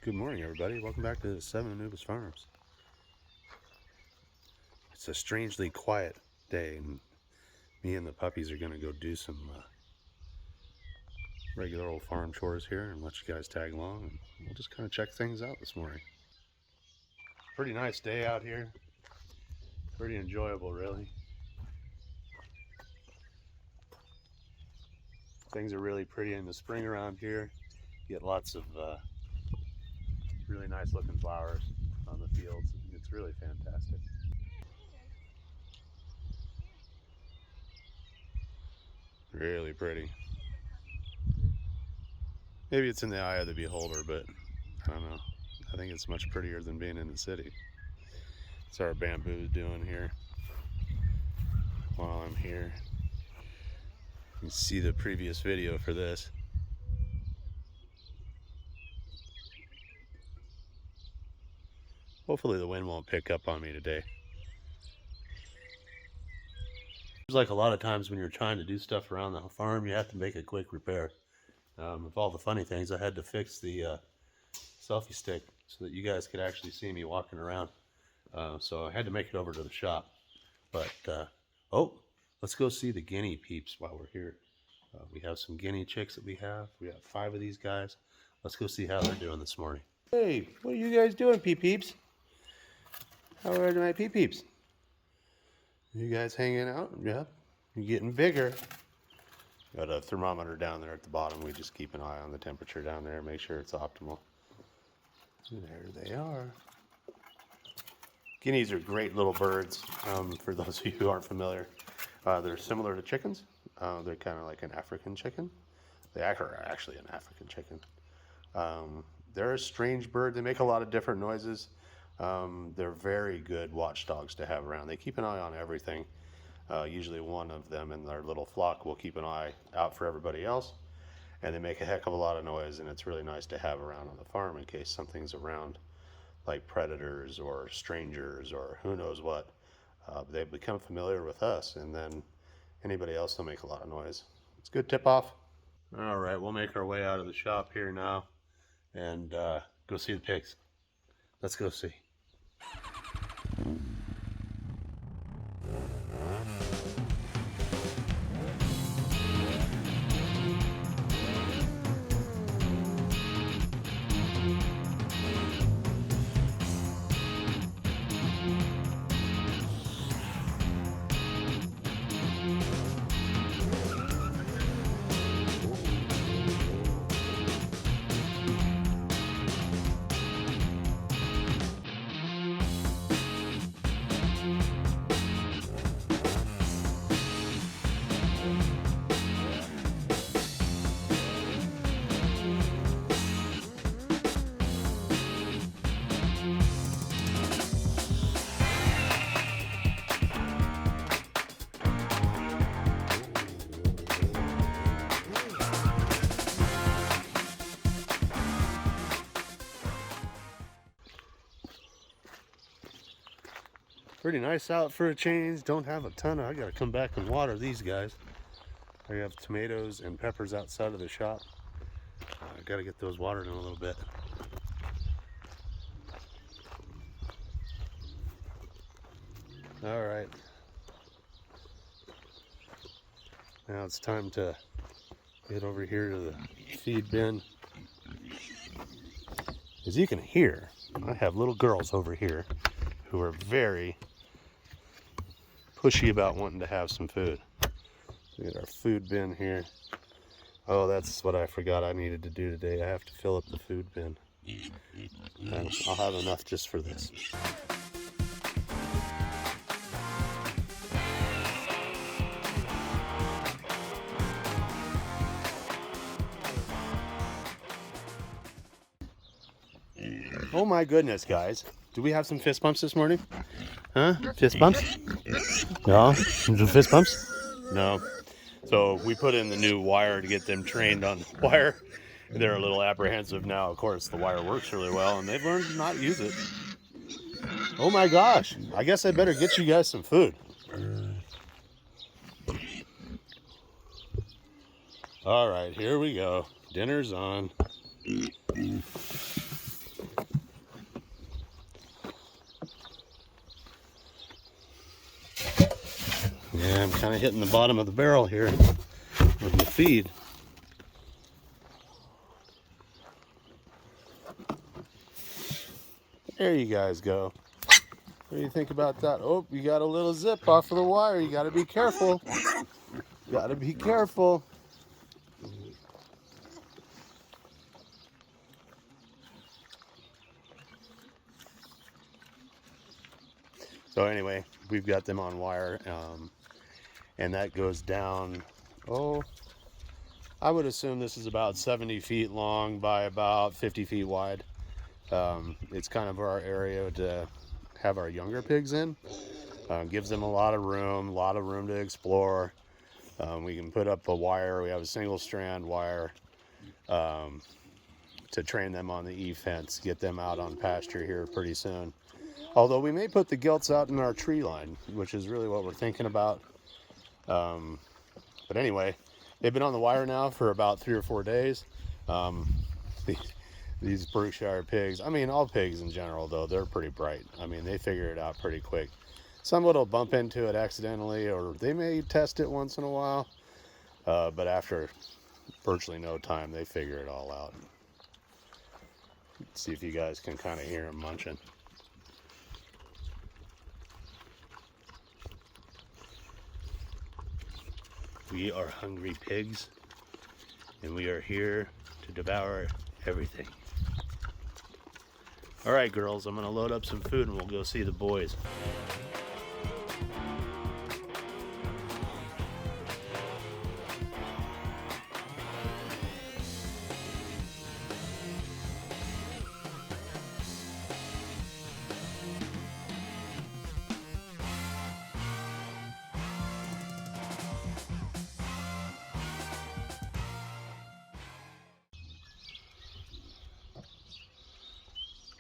Good morning, everybody. Welcome back to 7 Anubis Farms. It's a strangely quiet day, and me and the puppies are going to go do some regular old farm chores here and let you guys tag along, and we'll just kind of check things out this morning. Pretty nice day out here. Pretty enjoyable, really. Things are really pretty in the spring around here. You get lots of really nice looking flowers on the fields. It's really fantastic. Really pretty. Maybe it's in the eye of the beholder, but I don't know. I think it's much prettier than being in the city. That's our bamboo doing here while I'm here. You can see the previous video for this. Hopefully the wind won't pick up on me today. Seems like a lot of times when you're trying to do stuff around the farm, you have to make a quick repair. With all the funny things, I had to fix the selfie stick so that you guys could actually see me walking around. So I had to make it over to the shop. But, oh, let's go see the guinea peeps while we're here. We have some guinea chicks that we have. We have 5 of these guys. Let's go see how they're doing this morning. Hey, what are you guys doing, peeps? How are my peeps? You guys hanging out? Yep. You're getting bigger. Got a thermometer down there at the bottom. We just keep an eye on the temperature down there, make sure it's optimal. There they are. Guineas are great little birds. For those of you who aren't familiar, they're similar to chickens. They're kind of like an African chicken. They are actually an African chicken. They're a strange bird. They make a lot of different noises. They're very good watchdogs to have around. They keep an eye on everything. Usually one of them in their little flock will keep an eye out for everybody else, and they make a heck of a lot of noise, and it's really nice to have around on the farm in case something's around, like predators or strangers or who knows what. They become familiar with us, and then anybody else will make a lot of noise. It's a good tip off. All right, we'll make our way out of the shop here now and go see the pigs. Let's go see. Pretty nice out for a change. Don't have a ton of, I gotta come back and water these guys. I have tomatoes and peppers outside of the shop. I gotta get those watered in a little bit. All right. Now it's time to get over here to the feed bin. As you can hear, I have little girls over here who are very pushy about wanting to have some food. We got our food bin here. Oh, that's what I forgot I needed to do today. I have to fill up the food bin. And I'll have enough just for this. Oh my goodness, guys. Do we have some fist bumps this morning? Huh? Fist bumps? No? Some fist bumps? No. So we put in the new wire to get them trained on wire. They're a little apprehensive now. Of course, the wire works really well, and they've learned to not use it. Oh my gosh. I guess I better get you guys some food. All right, here we go. Dinner's on. Yeah, I'm kind of hitting the bottom of the barrel here with the feed. There you guys go. What do you think about that? Oh, you got a little zip off of the wire. You got to be careful. Got to be careful. So anyway, we've got them on wire, and that goes down, oh, I would assume this is about 70 feet long by about 50 feet wide. It's kind of our area to have our younger pigs in. Gives them a lot of room to explore. We can put up a wire. We have a single strand wire to train them on the E-fence, get them out on pasture here pretty soon. Although we may put the gilts out in our tree line, which is really what we're thinking about. But anyway, they've been on the wire now for about 3 or 4 days. These Berkshire pigs, I mean, all pigs in general, though, they're pretty bright. I mean, they figure it out pretty quick. Some will bump into it accidentally, or they may test it once in a while. But after virtually no time, they figure it all out. Let's see if you guys can kind of hear them munching. We are hungry pigs, and we are here to devour everything. All right, girls, I'm gonna load up some food and we'll go see the boys.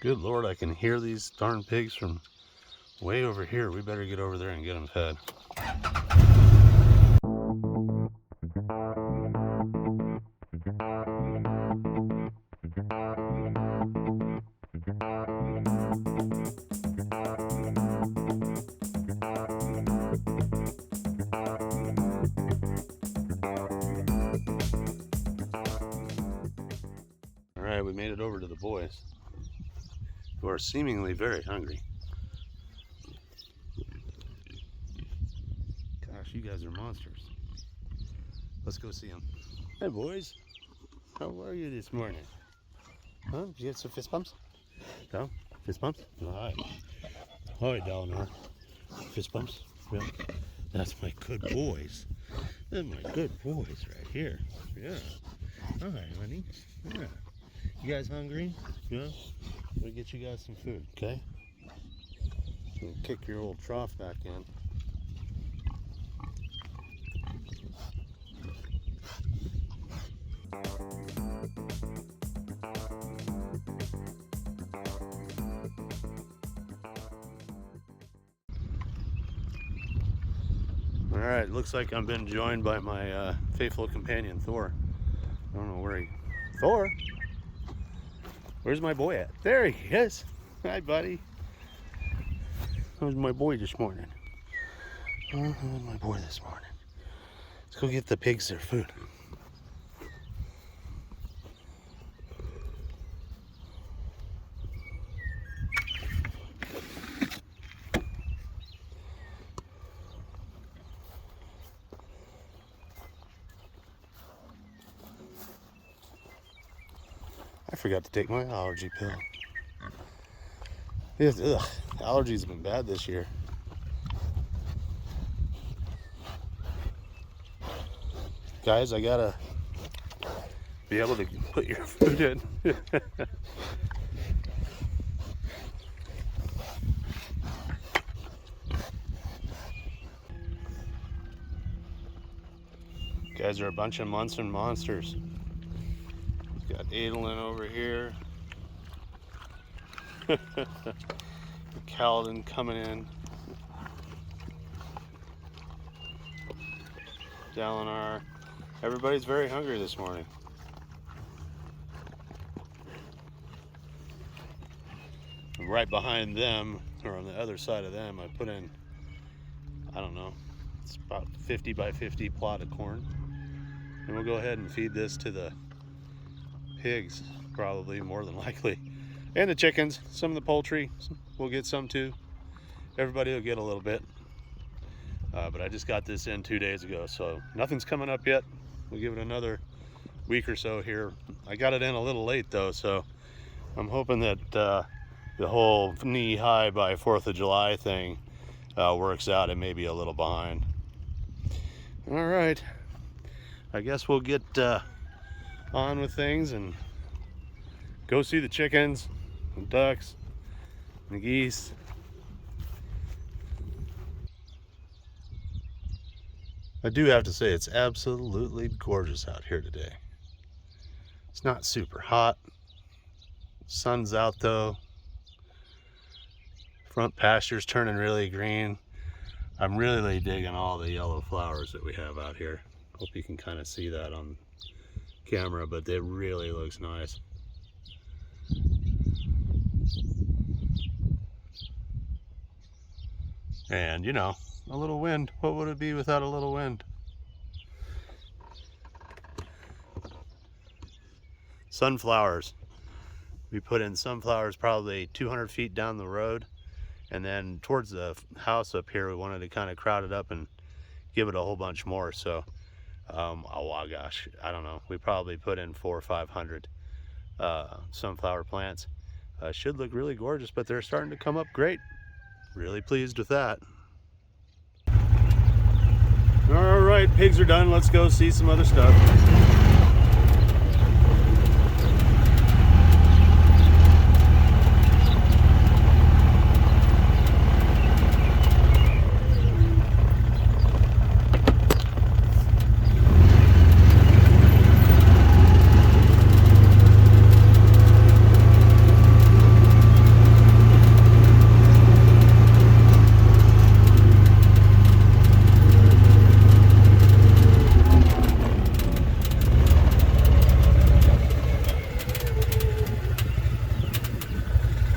Good Lord, I can hear these darn pigs from way over here. We better get over there and get them fed. All right, we made it over to the boys, who are seemingly very hungry. Gosh, you guys are monsters. Let's go see them. Hey boys, how are you this morning? Huh? Did you get some fist bumps? No? Fist bumps? All right. All right, Eleanor. Fist bumps? Yeah. That's my good boys. They're my good boys right here. Yeah. All right, honey. Yeah. You guys hungry? Yeah? We'll get you guys some food, okay? We'll kick your old trough back in. All right, looks like I've been joined by my faithful companion, Thor. I don't know where he... Thor? Where's my boy at? There he is. Hi, buddy. How's my boy this morning? How's my boy this morning? Let's go get the pigs their food. I forgot to take my allergy pill. Allergies have been bad this year. Guys, I gotta be able to put your food in. Guys are a bunch of Munson monsters. Got Adolin over here. Caledon coming in. Dalinar. Everybody's very hungry this morning. Right behind them, or on the other side of them, I put in, I don't know, It's about 50 by 50 plot of corn. And we'll go ahead and feed this to the pigs, probably, more than likely. And the chickens, some of the poultry, we'll get some too. Everybody will get a little bit. But I just got this in 2 days ago, so nothing's coming up yet. We'll give it another week or so here. I got it in a little late though, so I'm hoping that the whole knee-high by 4th of July thing works out. It may be a little behind. All right, I guess we'll get on with things and go see the chickens and ducks and geese. I do have to say it's absolutely gorgeous out here today. It's not super hot. Sun's out though. Front pasture's turning really green. I'm really digging all the yellow flowers that we have out here. Hope you can kind of see that on camera, but it really looks nice. And you know, a little wind. What would it be without a little wind? Sunflowers. We put in sunflowers probably 200 feet down the road, and then towards the house up here we wanted to kind of crowd it up and give it a whole bunch more. So oh gosh, I don't know, we probably put in 400 or 500 sunflower plants. Should look really gorgeous, but they're starting to come up great. Really pleased with that. All right, pigs are done. Let's go see some other stuff.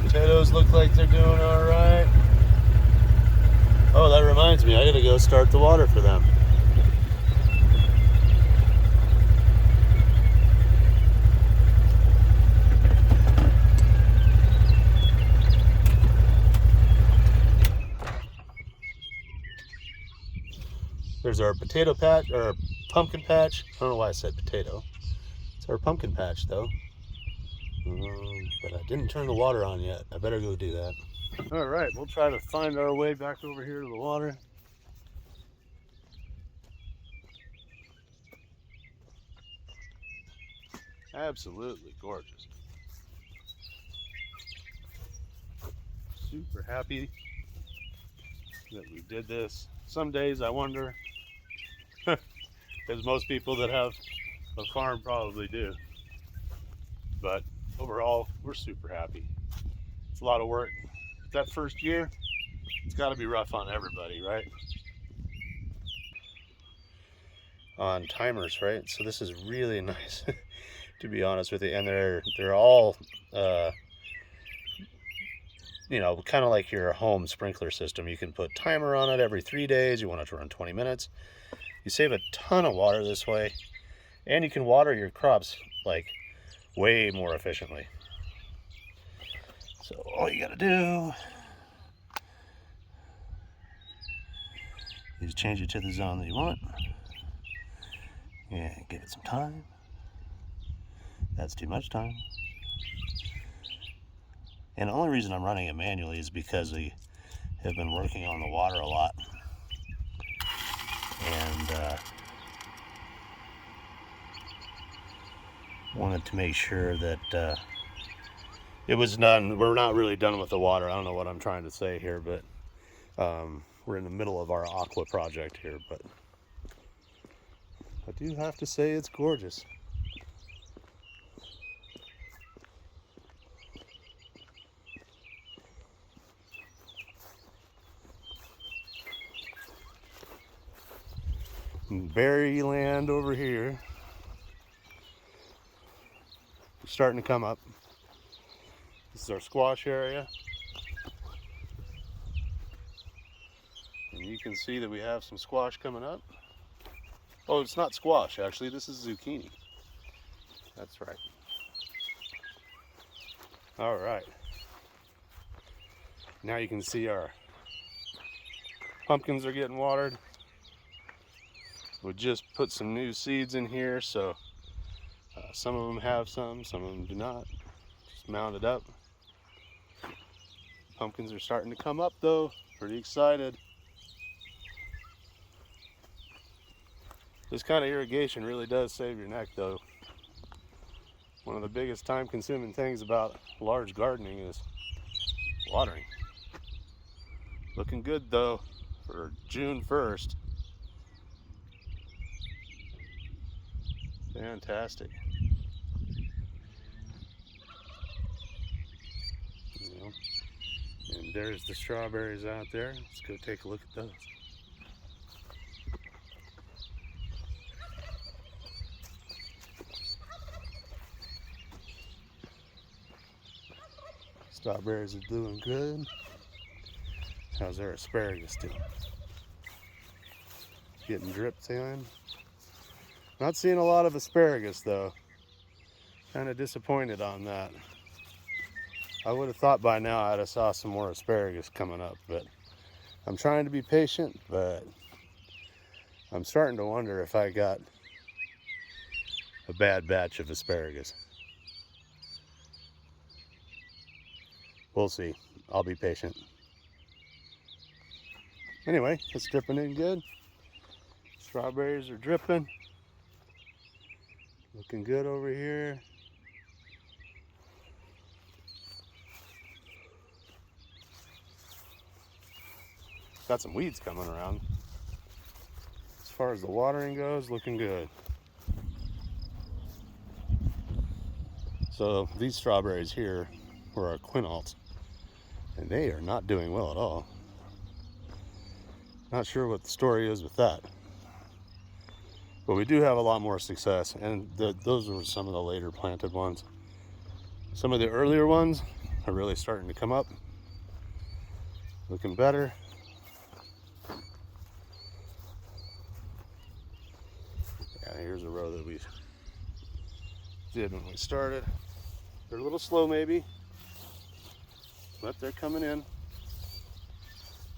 Potatoes look like they're doing all right. Oh, that reminds me, I gotta go start the water for them. There's our potato patch, or pumpkin patch. I don't know why I said potato. It's our pumpkin patch though. But I didn't turn the water on yet. I better go do that. All right, we'll try to find our way back over here to the water. Absolutely gorgeous. Super happy that we did this. Some days I wonder, as most people that have a farm probably do, but overall we're super happy. It's a lot of work. That first year, it's got to be rough on everybody, right? On timers, right? So this is really nice, to be honest with you. And they're all, you know, kind of like your home sprinkler system. You can put timer on it every 3 days. You want it to run 20 minutes. You save a ton of water this way, and you can water your crops like way more efficiently. So all you gotta do is change it to the zone that you want and give it some time. That's too much time. And the only reason I'm running it manually is because we have been working on the water a lot, and wanted to make sure that it was done. We're not really done with the water. I don't know what I'm trying to say here, but we're in the middle of our aqua project here, but I do have to say it's gorgeous. Berry land over here, starting to come up. This is our squash area, and you you can see that we have some squash coming up. Oh, it's not squash, actually. This is zucchini. That's right. All right. Now you can see our pumpkins are getting watered. We just put some new seeds in here, so some of them have some of them do not. Just mounded up. Pumpkins are starting to come up though. Pretty excited. This kind of irrigation really does save your neck though. One of the biggest time-consuming things about large gardening is watering. Looking good though for June 1st. Fantastic. You know, and there's the strawberries out there. Let's go take a look at those. Strawberries are doing good. How's our asparagus doing? Getting dripped in. Not seeing a lot of asparagus though. Kind of disappointed on that. I would have thought by now I'd have saw some more asparagus coming up, but I'm trying to be patient, but I'm starting to wonder if I got a bad batch of asparagus. We'll see. I'll be patient. Anyway, it's dripping in good. Strawberries are dripping. Looking good over here. Got some weeds coming around. As far as the watering goes, looking good. So these strawberries here were our quinalts, and they are not doing well at all. Not sure what the story is with that. But we do have a lot more success, and those were some of the later planted ones. Some of the earlier ones are really starting to come up. Looking better. Yeah, here's a row that we did when we started. They're a little slow maybe, but they're coming in.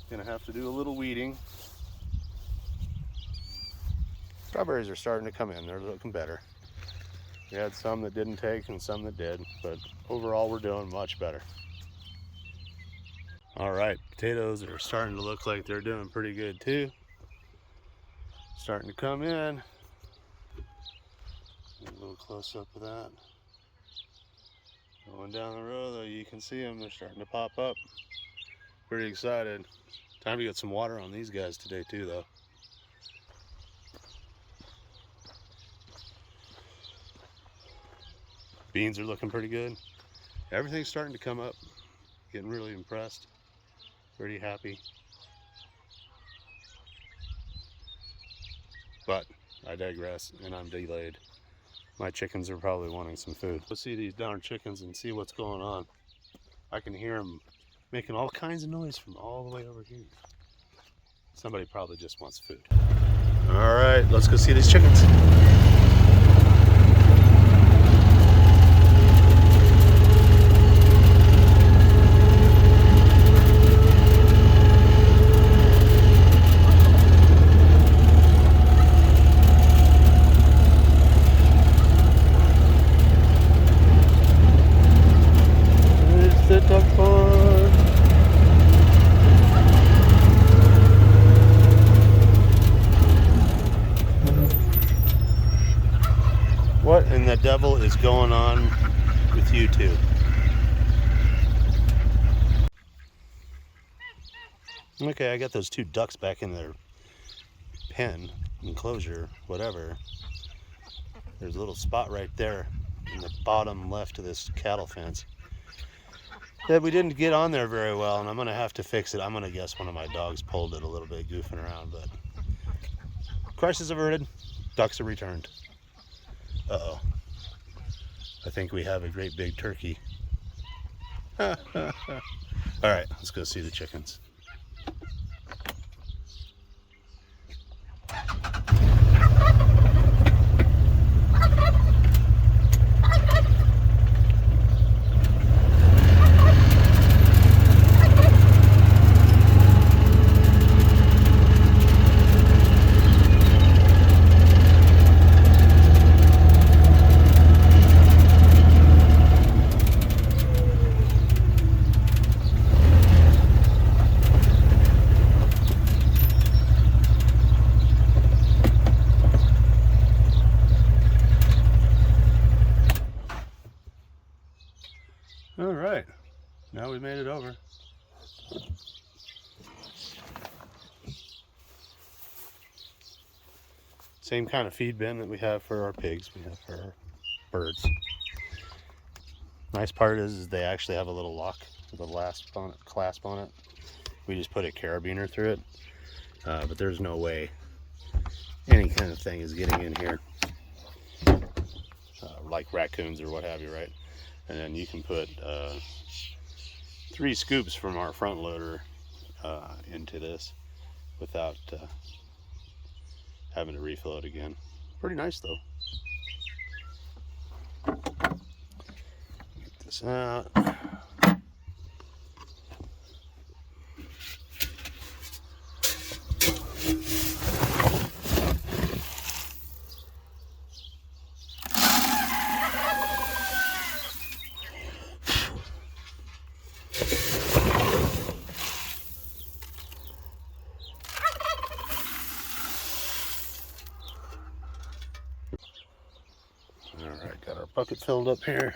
Gonna have to do a little weeding. Strawberries are starting to come in. They're looking better. We had some that didn't take and some that did, but overall we're doing much better. All right, potatoes are starting to look like they're doing pretty good too. Starting to come in. A little close up of that. Going down the row though, you can see them. They're starting to pop up. Pretty excited. Time to get some water on these guys today too though. Beans are looking pretty good. Everything's starting to come up. Getting really impressed. Pretty happy. But I digress, and I'm delayed. My chickens are probably wanting some food. Let's see these darn chickens and see what's going on. I can hear them making all kinds of noise from all the way over here. Somebody probably just wants food. All right, let's go see these chickens. What in the devil is going on with you two? Okay, I got those two ducks back in their pen, enclosure, whatever. There's a little spot right there in the bottom left of this cattle fence that we didn't get on there very well, and I'm gonna have to fix it. I'm gonna guess one of my dogs pulled it a little bit, goofing around, but crisis averted. Ducks are returned. Uh-oh. I think we have a great big turkey. All right, let's go see the chickens. Now we made it over. Same kind of feed bin that we have for our pigs, we have for our birds. Nice part is they actually have a little lock with a clasp on it. We just put a carabiner through it, but there's no way any kind of thing is getting in here, like raccoons or what have you, right? And then you can put 3 scoops from our front loader into this without having to refill it again. Pretty nice though. Get this out. Alright, got our bucket filled up here.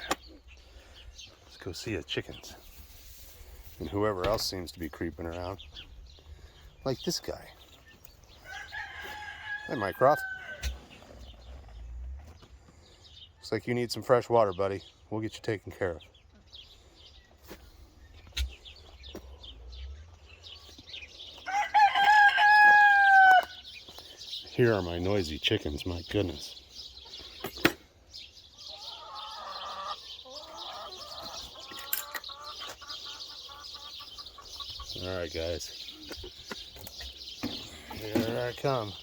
Let's go see the chickens. And whoever else seems to be creeping around. Like this guy. Hey, Mycroft. Looks like you need some fresh water, buddy. We'll get you taken care of. Here are my noisy chickens, my goodness. Alright guys, here I come.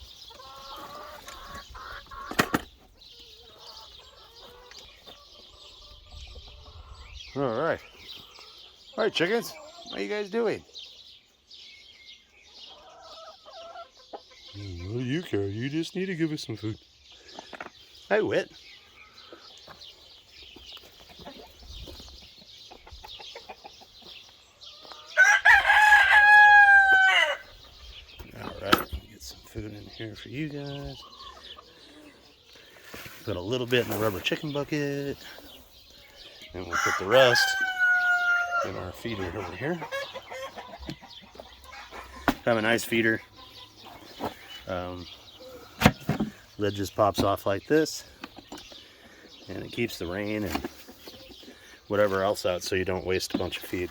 Alright, chickens, what are you guys doing? What do you care? You just need to give us some food. Hey, Wit. Food in here for you guys. Put a little bit in the rubber chicken bucket, and we'll put the rest in our feeder over here. Have a nice feeder. Lid just pops off like this, and it keeps the rain and whatever else out so you don't waste a bunch of feed.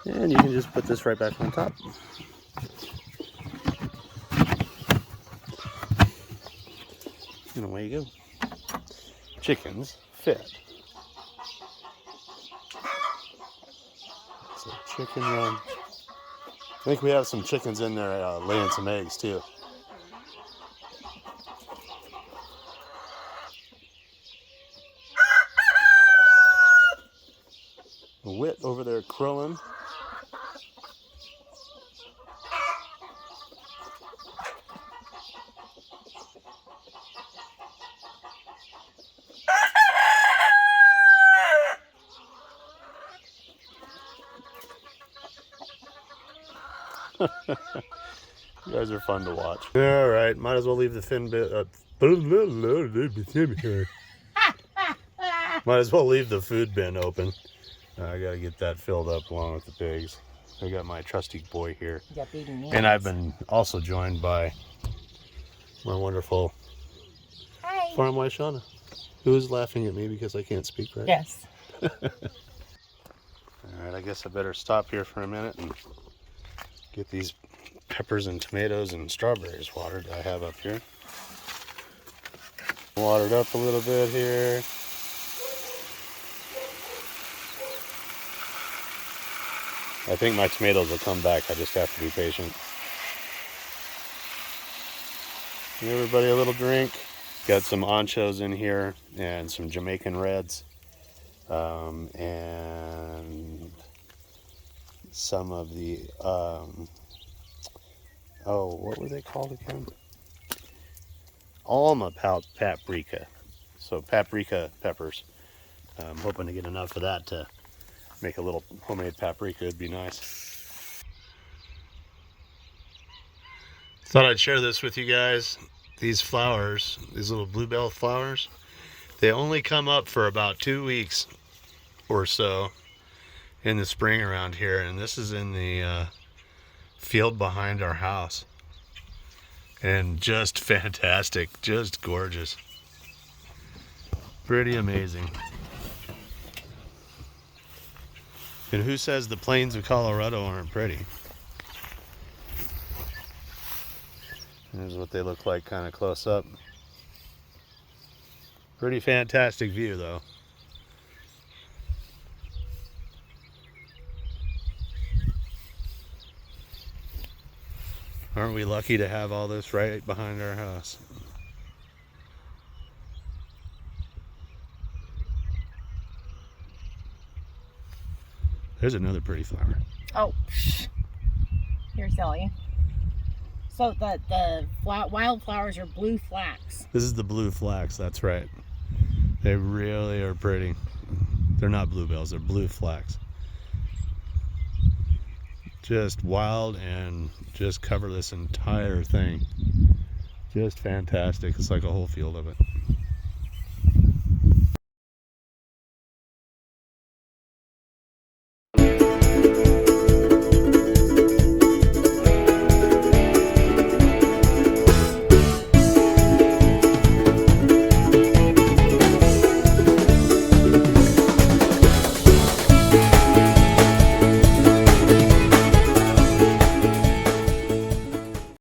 And you can just put this right back on top. And away you go. Chickens fed. It's a chicken run. I think we have some chickens in there laying some eggs too. A Wit over there crowing. You guys are fun to watch. All right, might as well leave the fin bit up. Might as well leave the food bin open. I gotta get that filled up along with the pigs. I got my trusty boy here, and I've been also joined by my wonderful farm wife Shauna, who is laughing at me because I can't speak right. Yes. All right, I guess I better stop here for a minute and get these peppers and tomatoes and strawberries watered I have up here. Watered up a little bit here. I think my tomatoes will come back. I just have to be patient. Give everybody a little drink. Got some anchos in here and some Jamaican reds. And some of the, what were they called again? Alma paprika. So paprika peppers. I'm hoping to get enough of that to make a little homemade paprika. It'd be nice. Thought I'd share this with you guys. These flowers, these little bluebell flowers, they only come up for about 2 weeks or so in the spring around here, and this is in the field behind our house. And just fantastic, just gorgeous. Pretty amazing. And who says the plains of Colorado aren't pretty? Here's what they look like kind of close up. Pretty fantastic view though. Aren't we lucky to have all this right behind our house? There's another pretty flower. Oh, you're silly. So the wildflowers are blue flax. This is the blue flax, that's right. They really are pretty. They're not bluebells, they're blue flax. Just wild and just cover this entire thing. Just fantastic. It's like a whole field of it.